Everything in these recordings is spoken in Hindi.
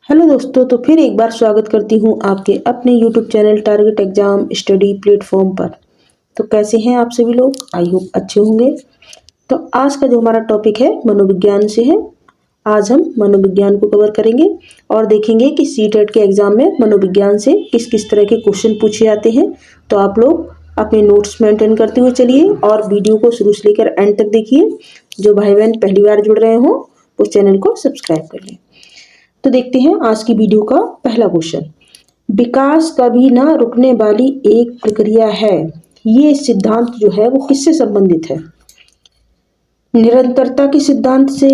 हेलो दोस्तों, तो फिर एक बार स्वागत करती हूँ आपके अपने YouTube channel target exam study platform पर। तो कैसे हैं आप सभी लोग? आई होप अच्छे होंगे। तो आज का जो हमारा टॉपिक है मनोविज्ञान से है। आज हम मनोविज्ञान को कवर करेंगे और देखेंगे कि सीटेट के एग्जाम में मनोविज्ञान से किस किस तरह के क्वेश्चन पूछे जाते हैं। तो आप लोग अपने नोट्स मेंटेन करते हुए चलिए और वीडियो को शुरू से लेकर एंड तक देखिए। जो भाई बहन पहली बार जुड़ रहे हो वो चैनल को सब्सक्राइब कर लें। तो देखते हैं आज की वीडियो का पहला क्वेश्चन। विकास कभी ना रुकने वाली एक प्रक्रिया है। ये सिद्धांत जो है वो किससे संबंधित है? निरंतरता के सिद्धांत से,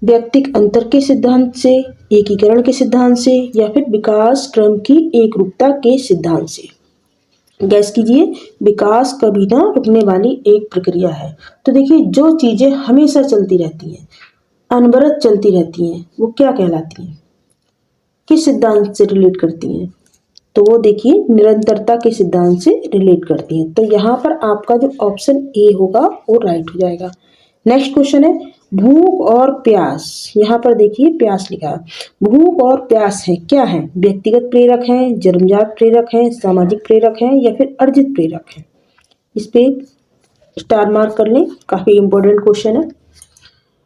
व्यक्तिक अंतर के सिद्धांत से, एकीकरण के सिद्धांत से, या फिर विकास क्रम की एकरूपता के सिद्धांत से? गैस कीजिए। विकास कभी ना रुकने वाली एक प्रक्रिया है। तो देखिए, जो चीजें हमेशा चलती रहती हैं, अनवरत चलती रहती हैं, वो क्या कहलाती हैं? किस सिद्धांत से रिलेट करती हैं? तो वो देखिए निरंतरता के सिद्धांत से रिलेट करती हैं। तो यहाँ पर आपका जो ऑप्शन ए होगा वो राइट हो जाएगा। नेक्स्ट क्वेश्चन है भूख और प्यास। यहाँ पर देखिए प्यास लिखा है। भूख और प्यास है क्या है? व्यक्तिगत प्रेरक हैं, जन्मजात प्रेरक हैं, सामाजिक प्रेरक हैं, या फिर अर्जित प्रेरक हैं? इस पे स्टार मार्क कर लें, काफी इंपॉर्टेंट क्वेश्चन है।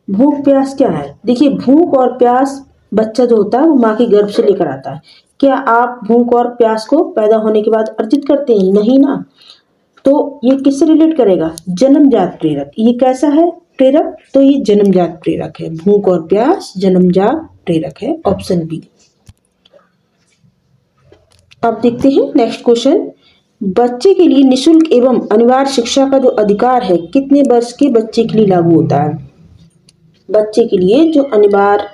भूख प्यास क्या है? देखिए भूख और प्यास बच्चा जो होता है वो माँ के गर्भ से लेकर आता है। क्या आप भूख और प्यास को पैदा होने के बाद अर्जित करते हैं? नहीं ना। तो ये किससे रिलेट करेगा? जन्मजात प्रेरक। ये कैसा है प्रेरक? तो ये जन्मजात प्रेरक है। भूख और प्यास जन्मजात प्रेरक है, ऑप्शन बी। अब देखते हैं नेक्स्ट क्वेश्चन। बच्चे के लिए निःशुल्क एवं अनिवार्य शिक्षा का जो अधिकार है कितने वर्ष के बच्चे के लिए लागू होता है? बच्चे के लिए जो अनिवार्य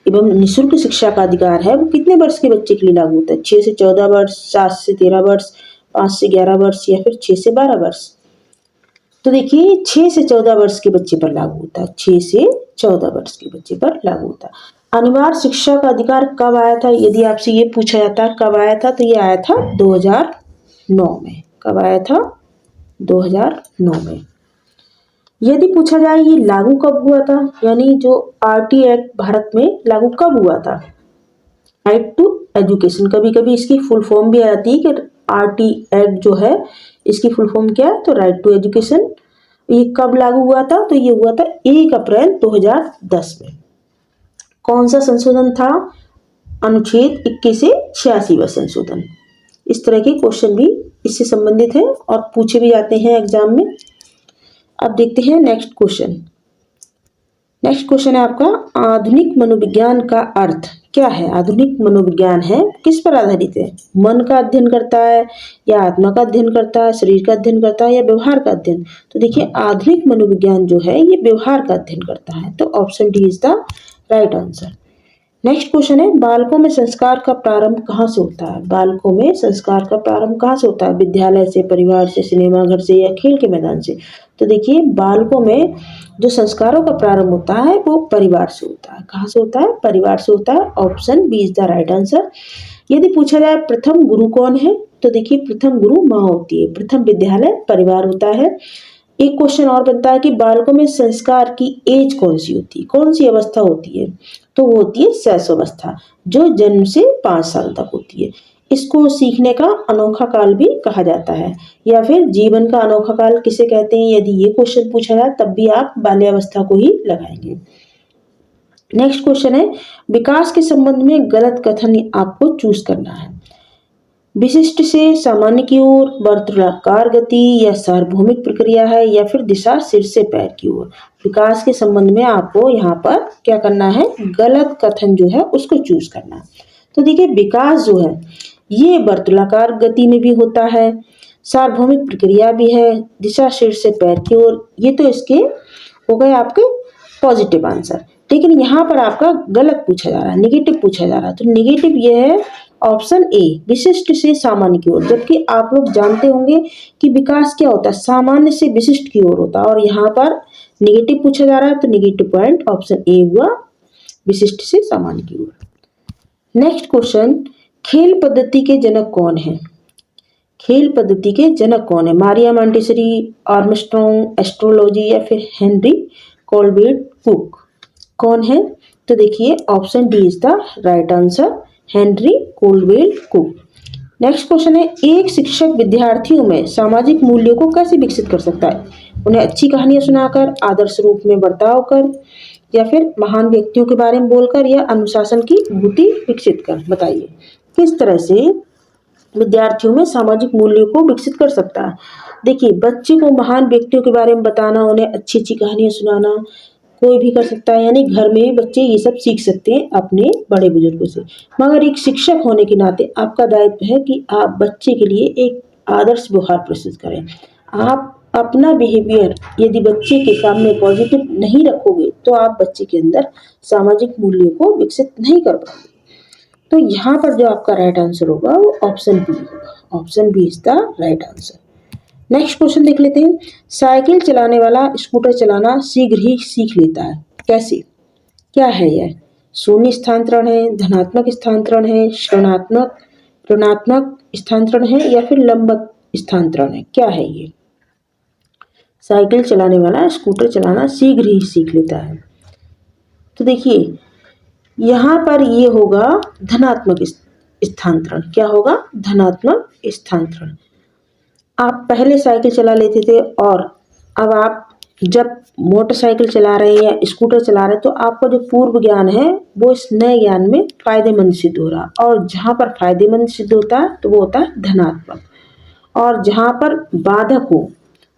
एवं निःशुल्क शिक्षा का अधिकार है वो कितने वर्ष के बच्चे के लिए लागू होता है? 6 से 14 वर्ष, 7 से 13 वर्ष, 5 से 11 वर्ष, या फिर 6 से 12 वर्ष? तो देखिए 6 से 14 वर्ष के बच्चे पर लागू होता है। 6 से 14 वर्ष के बच्चे पर लागू होता है। अनिवार्य शिक्षा का अधिकार कब आया था? यदि आपसे ये पूछा जाता है कब आया था, तो ये आया था 2009 में। कब आया था? 2009 में। यदि पूछा जाए ये लागू कब हुआ था, यानी जो आरटी एक्ट भारत में लागू कब हुआ था? Right to education. कभी कभी इसकी फुल फॉर्म भी आती है कि आरटी एक्ट जो है इसकी फुल फॉर्म क्या है? तो राइट टू एजुकेशन। ये कब लागू हुआ था? तो ये हुआ था 1 अप्रैल 2010 में। कौन सा संशोधन था? अनुच्छेद 21 से 86वां संशोधन। इस तरह के क्वेश्चन भी इससे संबंधित है और पूछे भी जाते हैं एग्जाम में। अब देखते हैं नेक्स्ट क्वेश्चन। नेक्स्ट क्वेश्चन है आपका आधुनिक मनोविज्ञान का अर्थ क्या है? आधुनिक मनोविज्ञान है किस पर आधारित है? मन का अध्ययन करता है, या आत्मा का अध्ययन करता है, शरीर का अध्ययन करता है, या व्यवहार का अध्ययन? तो देखिए आधुनिक मनोविज्ञान जो है ये व्यवहार का अध्ययन करता है। तो option D is the right answer. Next question है बालकों में संस्कार का प्रारंभ कहाँ से होता है? बालकों में संस्कार का प्रारंभ कहाँ से होता है? विद्यालय से, परिवार से, सिनेमा घर से, या खेल के मैदान से? तो देखिए बालकों में जो संस्कारों का प्रारंभ होता है वो परिवार से होता है। कहाँ से होता है? परिवार से होता है। Option B is the right answer. यदि पूछा जाए प्रथम गुरु कौन है, तो देखिए प्रथम गुरु माँ होती है। प्रथम विद्यालय परिवार होता है। एक क्वेश्चन और बनता है कि बालकों में संस्कार की एज कौन सी होती है? कौन सी अवस्था होती है? तो वो होती है शैशवावस्था, जो जन्म से 5 साल तक होती है। इसको सीखने का अनोखा काल भी कहा जाता है, या फिर जीवन का अनोखा काल किसे कहते हैं? यदि ये क्वेश्चन पूछा जाए तब भी आप बाल्यावस्था को ही लगाएंगे। नेक्स्ट क्वेश्चन है विकास के संबंध में गलत कथन आपको चूज करना है। विशिष्ट से सामान्य की ओर, वर्तुलाकार गति, या सार्वभौमिक प्रक्रिया है, या फिर दिशा सिर से पैर की ओर? विकास के संबंध में आपको यहाँ पर क्या करना है? गलत कथन जो है उसको चूज करना है। तो देखिए विकास जो है ये वर्तुलाकार गति में भी होता है, सार्वभौमिक प्रक्रिया भी है, दिशा सिर से पैर की ओर। ये तो इसके हो गए आपके पॉजिटिव आंसर। लेकिन यहाँ पर आपका गलत पूछा जा रहा है, निगेटिव पूछा जा रहा है। तो निगेटिव ये है ऑप्शन ए, विशिष्ट से सामान्य की ओर। जबकि आप लोग जानते होंगे कि विकास क्या होता है? सामान्य से विशिष्ट की ओर होता है, और यहाँ पर निगेटिव पूछा जा रहा है। तो निगेटिव पॉइंट ऑप्शन ए हुआ, विशिष्ट से सामान्य की ओर। नेक्स्ट क्वेश्चन खेल पद्धति के जनक कौन है? खेल पद्धति के जनक कौन है? मारिया मॉन्टेसरी, आर्मस्ट्रॉन्ग, एस्ट्रोलॉजी, या फिर हेनरी कोलबर्ट कुक? कौन है? तो देखिए option D is the right answer, Henry Caldwell Cook. Next question है, एक शिक्षक विद्यार्थियों में सामाजिक मूल्यों को कैसे विकसित कर सकता है? उन्हें अच्छी कहानियां सुनाकर, आदर्श रूप में बर्ताव कर, या फिर महान व्यक्तियों के बारे में बोलकर, या अनुशासन की बुद्धि विकसित कर। बताइए किस तरह से विद्यार्थियों में सामाजिक मूल्यों को विकसित कर सकता है? देखिए बच्चे को महान व्यक्तियों के बारे में बताना, उन्हें अच्छी अच्छी कहानियां सुनाना कोई भी कर सकता है, यानी घर में भी बच्चे ये सब सीख सकते हैं अपने बड़े बुजुर्गों से। मगर एक शिक्षक होने के नाते आपका दायित्व है कि आप बच्चे के लिए एक आदर्श व्यवहार प्रस्तुत करें। आप अपना बिहेवियर यदि बच्चे के सामने पॉजिटिव नहीं रखोगे तो आप बच्चे के अंदर सामाजिक मूल्यों को विकसित नहीं कर पाओगे। तो यहाँ पर जो आपका राइट आंसर होगा वो ऑप्शन बी होगा। Option B is the right answer. Next question देख लेते हैं, साइकिल चलाने वाला स्कूटर चलाना शीघ्र ही सीख लेता है, कैसे? क्या है यह? शून्य स्थानांतरण है, धनात्मक स्थानांतरण है, ऋणात्मक स्थानांतरण है, या फिर लंबक स्थानांतरण है? क्या है ये? साइकिल चलाने वाला स्कूटर चलाना शीघ्र ही सीख लेता है। तो देखिए यहाँ पर ये होगा धनात्मक स्थानांतरण। क्या होगा? धनात्मक स्थानांतरण। आप पहले साइकिल चला लेते थे और अब आप जब मोटरसाइकिल चला रहे हैं या स्कूटर चला रहे हैं तो आपका जो पूर्व ज्ञान है वो इस नए ज्ञान में फायदेमंद सिद्ध हो रहा है। और जहाँ पर फायदेमंद सिद्ध होता है तो वो होता है धनात्मक, और जहाँ पर बाधक हो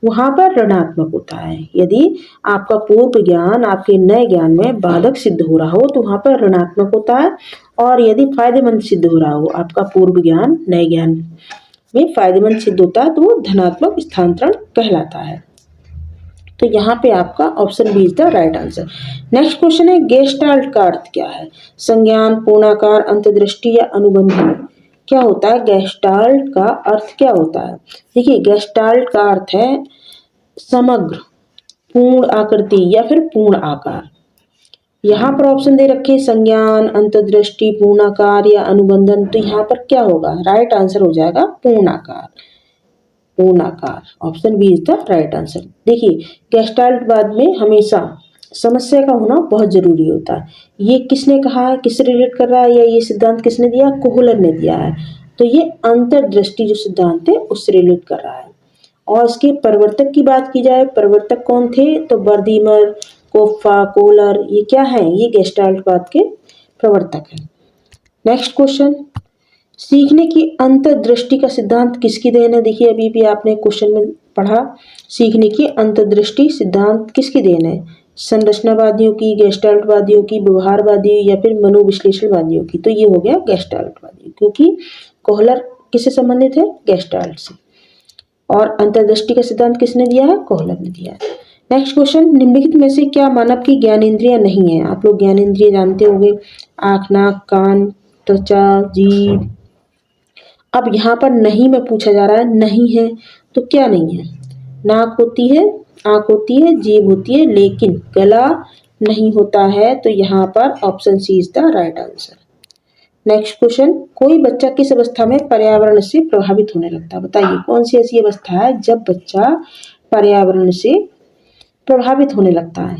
वहाँ पर ऋणात्मक होता है। यदि आपका पूर्व ज्ञान आपके नए ज्ञान में बाधक सिद्ध हो रहा हो तो वहाँ पर ऋणात्मक होता है, और यदि फायदेमंद सिद्ध हो रहा हो आपका पूर्व ज्ञान नए ज्ञान में फायदेमंद सिद्ध होता है तो वो धनात्मक स्थानांतरण कहलाता है। तो यहाँ पे आपका option B is the right answer. Next question है, गेस्टाल्ट का अर्थ क्या है? संज्ञान, पूर्णाकार, अंतर्दृष्टि या अनुबंधन? क्या होता है गेस्टाल्ट का अर्थ? क्या होता है? देखिए गेस्टाल्ट का अर्थ है समग्र, पूर्ण आकृति या फिर पूर्ण आकार। यहाँ पर ऑप्शन दे रखे संज्ञान, अंतर्दृष्टि, पूर्णाकार या अनुबंधन। तो यहाँ पर क्या होगा? राइट आंसर हो जाएगा पूर्णाकार। पूर्णाकार, option B is the right answer. देखिए गेस्टाल्टवाद में हमेशा समस्या का होना बहुत जरूरी होता है। ये किसने कहा है, किससे रिलेट कर रहा है, या ये सिद्धांत किसने दिया? कोहलर ने दिया है। तो ये अंतर्दृष्टि जो सिद्धांत है उससे रिलेट कर रहा है। और इसके प्रवर्तक की बात की जाए, प्रवर्तक कौन थे? तो बर्दीमर, कोफ्फा, कोहलर, ये क्या है? ये गेस्टाल्टवाद के प्रवर्तक हैं। नेक्स्ट क्वेश्चन, सीखने की अंतर्दृष्टि का सिद्धांत किसकी देन है? देखिए अभी भी आपने क्वेश्चन में पढ़ा, सीखने की अंतर्दृष्टि सिद्धांत किसकी देन है? संरचनावादियों की, गेस्टाल्टवादियों की, व्यवहारवादियों या फिर मनोविश्लेषणवादियों की? तो ये हो गया गेस्टाल्टवादी, क्योंकि कोहलर किससे संबंधित है? गेस्टाल्ट से। और अंतर्दृष्टि का सिद्धांत किसने दिया है? कोहलर ने दिया है। नेक्स्ट क्वेश्चन, निम्नलिखित में से क्या मानव की ज्ञानेंद्रियां नहीं है? आप लोग ज्ञानेंद्रिय जानते होंगे, आँख, नाक, कान, त्वचा, जीभ। अब यहाँ पर नहीं में पूछा जा रहा है, नहीं है तो क्या नहीं है? नाक होती है, आँख होती है, जीभ होती है, लेकिन गला नहीं होता है। तो यहाँ पर option C is the right answer. Next question, कोई बच्चा किस अवस्था में पर्यावरण से प्रभावित होने लगता है? बताइए कौन सी ऐसी अवस्था है जब बच्चा पर्यावरण से प्रभावित होने लगता है,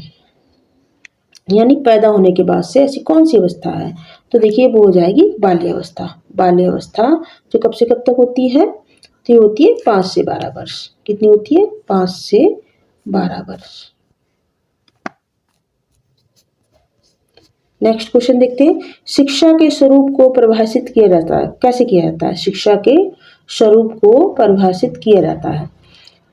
यानी पैदा होने के बाद से ऐसी कौन सी अवस्था है? तो देखिए वो हो जाएगी बाल्यावस्था। बाल्यावस्था जो कब से कब तक होती है? तो ये होती है 5 से 12 वर्ष। कितनी होती है? 5 से 12 वर्ष। नेक्स्ट क्वेश्चन देखते हैं, शिक्षा के स्वरूप को परिभाषित किया जाता है, कैसे किया जाता है? शिक्षा के स्वरूप को परिभाषित किया जाता है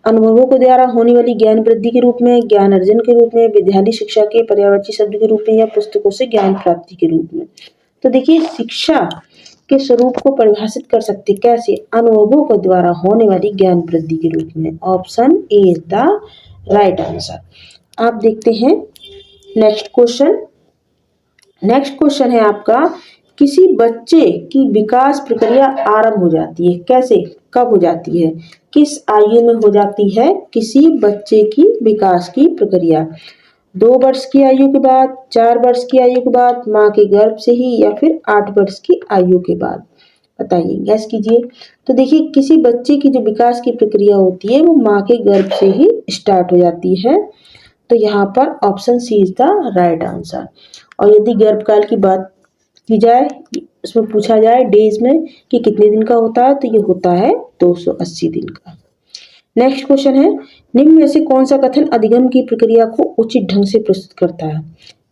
अनुभवों के द्वारा होने वाली ज्ञान वृद्धि के रूप में, ज्ञान अर्जन के रूप में, विद्यालय शिक्षा के पर्यायवाची शब्द के रूप में, या पुस्तकों से ज्ञान प्राप्ति के रूप में। तो देखिए शिक्षा के स्वरूप को परिभाषित कर सकते कैसे? अनुभवों के द्वारा होने वाली ज्ञान वृद्धि के रूप में। Option A is the right answer. आप देखते हैं नेक्स्ट क्वेश्चन। नेक्स्ट क्वेश्चन है आपका, किसी बच्चे की विकास प्रक्रिया आरंभ हो जाती है, कैसे, कब हो जाती है, किस आयु में हो जाती है? किसी बच्चे की विकास की प्रक्रिया 2 वर्ष की आयु के बाद, 4 वर्ष की आयु के बाद, माँ के गर्भ से ही, या फिर 8 वर्ष की आयु के बाद? बताइए, गैस कीजिए। तो देखिए किसी बच्चे की जो विकास की प्रक्रिया होती है वो माँ के गर्भ से ही स्टार्ट हो जाती है। तो यहाँ पर option C is the right answer. और यदि गर्भकाल की बात की जाए, उसमें पूछा जाए डेज में कि कितने दिन का होता है, तो ये होता है 280 दिन का। नेक्स्ट क्वेश्चन है, निम्न में से कौन सा कथन अधिगम की प्रक्रिया को उचित ढंग से प्रस्तुत करता है?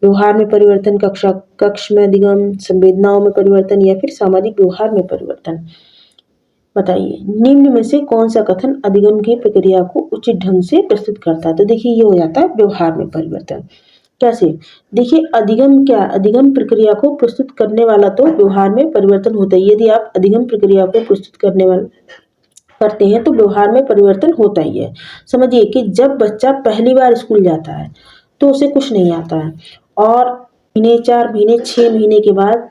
व्यवहार में परिवर्तन, कक्ष में अधिगम, संवेदनाओं में परिवर्तन या फिर सामाजिक व्यवहार में परिवर्तन। बताइए, निम्न में से कौन सा कथन अधिगम की प्रक्रिया को उचित ढंग से प्रस्तुत करता है? तो देखिए, ये हो जाता है व्यवहार में परिवर्तन। कैसे? देखिए, अधिगम क्या, अधिगम प्रक्रिया को प्रस्तुत करने वाला तो व्यवहार में परिवर्तन होता है। यदि आप अधिगम प्रक्रिया को प्रस्तुत करते हैं तो व्यवहार में परिवर्तन होता ही है। समझिए कि जब बच्चा पहली बार स्कूल जाता है तो उसे कुछ नहीं आता है, और महीने, 4 महीने, 6 महीने के बाद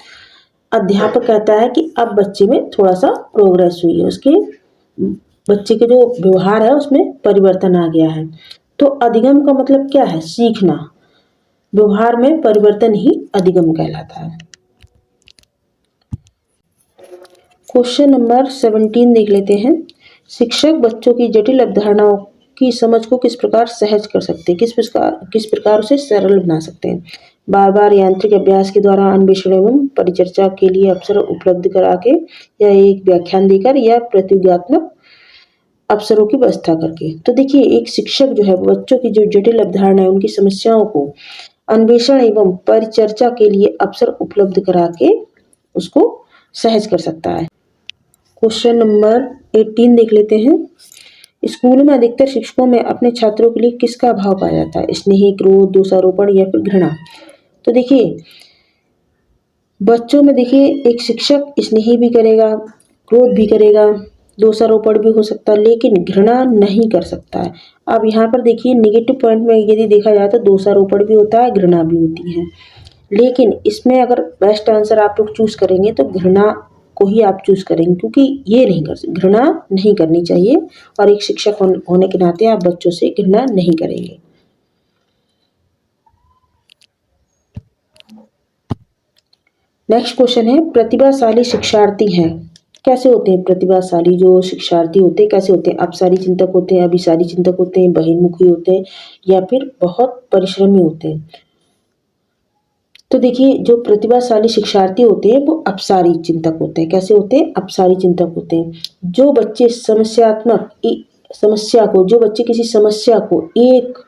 अध्यापक कहता है कि अब बच्चे में थोड़ा सा प्रोग्रेस हुई है, उसके बच्चे के जो व्यवहार है उसमें परिवर्तन आ गया है। तो अधिगम का मतलब क्या है? सीखना। व्यवहार में परिवर्तन ही अधिगम कहलाता है। क्वेश्चन नंबर 17 देख लेते हैं। शिक्षक बच्चों की जटिल अवधारणाओं की समझ को किस प्रकार सहज कर सकते हैं, किस प्रकार उसे सरल बना सकते हैं? बार बार यांत्रिक अभ्यास के द्वारा, अन्वेषण एवं परिचर्चा के लिए अवसर उपलब्ध करा के, या एक व्याख्यान देकर, या प्रतियोगितात्मक अवसरों की व्यवस्था करके। तो देखिए, एक शिक्षक जो है बच्चों की जो जटिल अवधारणा है उनकी समस्याओं को अन्वेषण एवं परिचर्चा के लिए अवसर उपलब्ध करा के उसको सहज कर सकता है। क्वेश्चन नंबर 18 देख लेते हैं। स्कूल में अधिकतर शिक्षकों में अपने छात्रों के लिए किसका अभाव पाया जाता है? स्नेह, क्रोध, दोषारोपण या फिर घृणा? तो देखिए, बच्चों में देखिए एक शिक्षक स्नेही भी करेगा, क्रोध भी करेगा, दोषारोपण भी हो सकता है, लेकिन घृणा नहीं कर सकता है। अब यहाँ पर देखिए, नेगेटिव पॉइंट में यदि देखा जाए तो दोषारोपण भी होता है, घृणा भी होती है, लेकिन इसमें अगर बेस्ट आंसर आप लोग चूज करेंगे तो घृणा को ही आप चूज करेंगे, क्योंकि ये नहीं कर सकते, घृणा नहीं करनी चाहिए, और एक शिक्षक होने के नाते आप बच्चों से घृणा नहीं करेंगे। नेक्स्ट क्वेश्चन है, प्रतिभाशाली शिक्षार्थी हैं, कैसे होते हैं? प्रतिभाशाली जो शिक्षार्थी होते हैं कैसे होते हैं? अपसारी चिंतक होते हैं, अभिसारी चिंतक होते हैं, बहिर्मुखी होते हैं, या फिर बहुत परिश्रमी होते हैं? तो देखिए, जो प्रतिभाशाली शिक्षार्थी होते हैं वो अपसारी चिंतक होते हैं। कैसे होते हैं? अपसारी चिंतक होते हैं। जो बच्चे जो बच्चे किसी समस्या को एक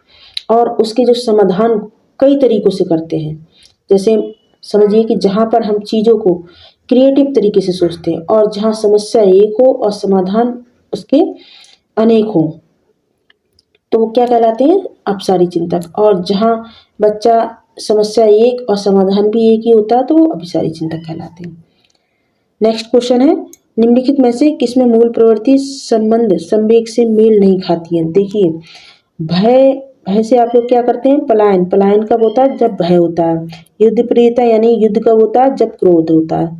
और उसके जो समाधान कई तरीकों से करते हैं, जैसे समझिए कि जहाँ पर हम चीज़ों को क्रिएटिव तरीके से सोचते हैं, और जहाँ समस्या एक हो और समाधान उसके अनेक हों, तो वो क्या कहलाते हैं? अपसारी चिंतक। और जहाँ बच्चा समस्या एक और समाधान भी एक ही होता है तो वो अभिसारी चिंतक कहलाते हैं। नेक्स्ट क्वेश्चन है, निम्नलिखित में से किसमें मूल प्रवृत्ति संबंध संवेग से मेल नहीं खाती है? देखिए, भय से आप लोग क्या करते हैं? पलायन कब होता है? जब भय होता है। युद्ध प्रियता यानी युद्ध कब होता है? जब क्रोध होता है।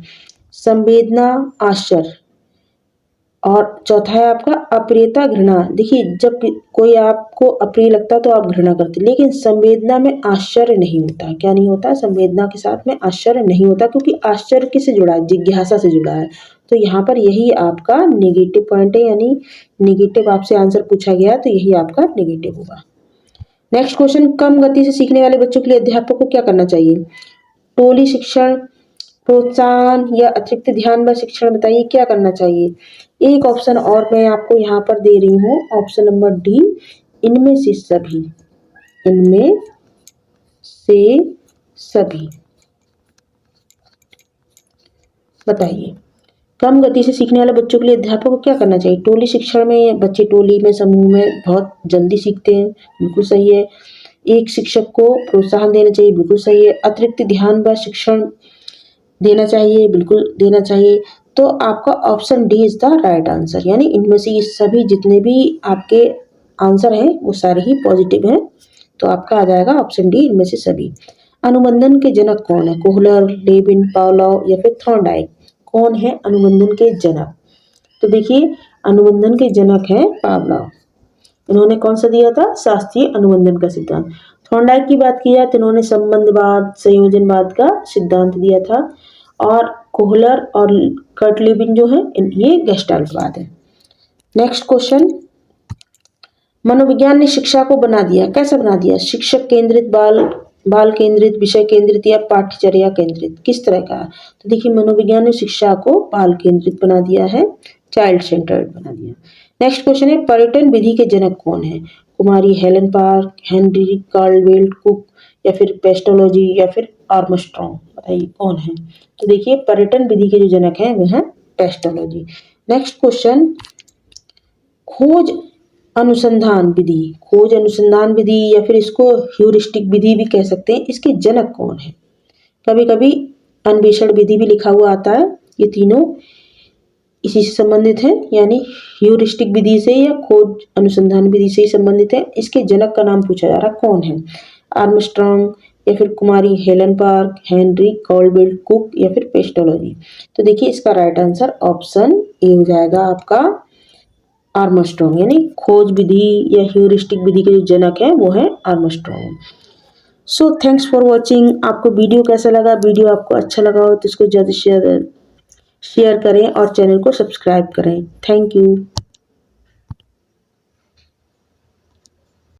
संवेदना, आश्चर्य, और चौथा है आपका अप्रियता, घृणा। देखिए, जब कोई आपको अप्रिय लगता है तो आप घृणा करते हैं, लेकिन संवेदना में आश्चर्य नहीं होता। क्या नहीं होता? संवेदना के साथ में आश्चर्य नहीं होता, क्योंकि आश्चर्य किससे जुड़ा है? जिज्ञासा से जुड़ा है। तो यहाँ पर यही आपका नेगेटिव पॉइंट है, यानी नेगेटिव आपसे आंसर पूछा गया तो यही आपका नेगेटिव होगा। नेक्स्ट क्वेश्चन, कम गति से सीखने वाले बच्चों के लिए अध्यापक को क्या करना चाहिए? टोली शिक्षण, प्रोत्साहन, या अतिरिक्त ध्यान व शिक्षण? बताइए क्या करना चाहिए। एक ऑप्शन और मैं आपको यहाँ पर दे रही हूँ, ऑप्शन नंबर डी, इनमें से सभी। इनमें से सभी। बताइए, कम गति से सीखने वाले बच्चों के लिए अध्यापक को क्या करना चाहिए? टोली शिक्षण में बच्चे टोली में, समूह में बहुत जल्दी सीखते हैं, बिल्कुल सही है। एक शिक्षक को प्रोत्साहन देना चाहिए, बिल्कुल सही है। अतिरिक्त ध्यान व शिक्षण देना चाहिए, बिल्कुल देना चाहिए। तो आपका option D is the right answer, यानी इनमें से ये सभी जितने भी आपके आंसर हैं वो सारे ही पॉजिटिव हैं, तो आपका आ जाएगा ऑप्शन डी, इनमें से सभी। अनुबंधन के जनक कौन है? कोहलर, लेविन, पावलोव या फिर थॉर्नडाइक? कौन है अनुबंधन के जनक? तो देखिए, अनुबंधन के जनक है पावलोव। इन्होंने कौन सा दिया था? शास्त्रीय अनुबंधन का सिद्धांत। थॉर्नडाइक की बात की जाए तो इन्होंने संबंधवाद, संयोजनवाद का सिद्धांत दिया था, और कोहलर और कर्ट लेविन जो है ये गेस्टाल्टवाद है। नेक्स्ट क्वेश्चन, मनोविज्ञान ने शिक्षा को बना दिया, कैसा बना दिया? शिक्षक केंद्रित, बाल बाल केंद्रित, विषय केंद्रित या पाठ्यचर्या केंद्रित, किस तरह का? तो देखिए मनोविज्ञान ने शिक्षा को बाल केंद्रित बना दिया है, चाइल्ड सेंटर्ड बना दिया। नेक्स्ट क्वेश्चन है पर्यटन विधि के जनक कौन है? कुमारी हेलन पार्क, हेनरी कार्लवेल कुक या फिर पेस्टोलॉजी या फिर आर्मस्ट्रॉन्ग, बताइए कौन है? तो देखिए पर्यटन विधि के जो जनक हैं वो हैं पेस्टोलॉजी। नेक्स्ट क्वेश्चन खोज अनुसंधान विधि, खोज अनुसंधान विधि या फिर इसको ह्यूरिस्टिक विधि भी कह सकते हैं, इसके जनक कौन है? कभी कभी अन्वेषण विधि भी लिखा हुआ आता है, ये तीनों इसी से संबंधित है, यानी ह्यूरिस्टिक विधि से या खोज अनुसंधान विधि से ही संबंधित है। इसके जनक का नाम पूछा जा रहा है कौन है? आर्मस्ट्रॉन्ग या फिर कुमारी हेलन पार्क, हेनरी कार्लवेल कुक या फिर पेस्टोलॉजी। तो देखिए इसका राइट आंसर ऑप्शन ए हो जाएगा आपका आर्मस्ट्रॉन्ग, यानी खोज विधि या ह्यूरिस्टिक विधि के जो जनक है वो है Armstrong. So thanks for watching. आपको वीडियो कैसा लगा? वीडियो आपको अच्छा लगा हो तो इसको ज़्यादा से ज़्यादा शेयर करें और चैनल को सब्सक्राइब करें। Thank you.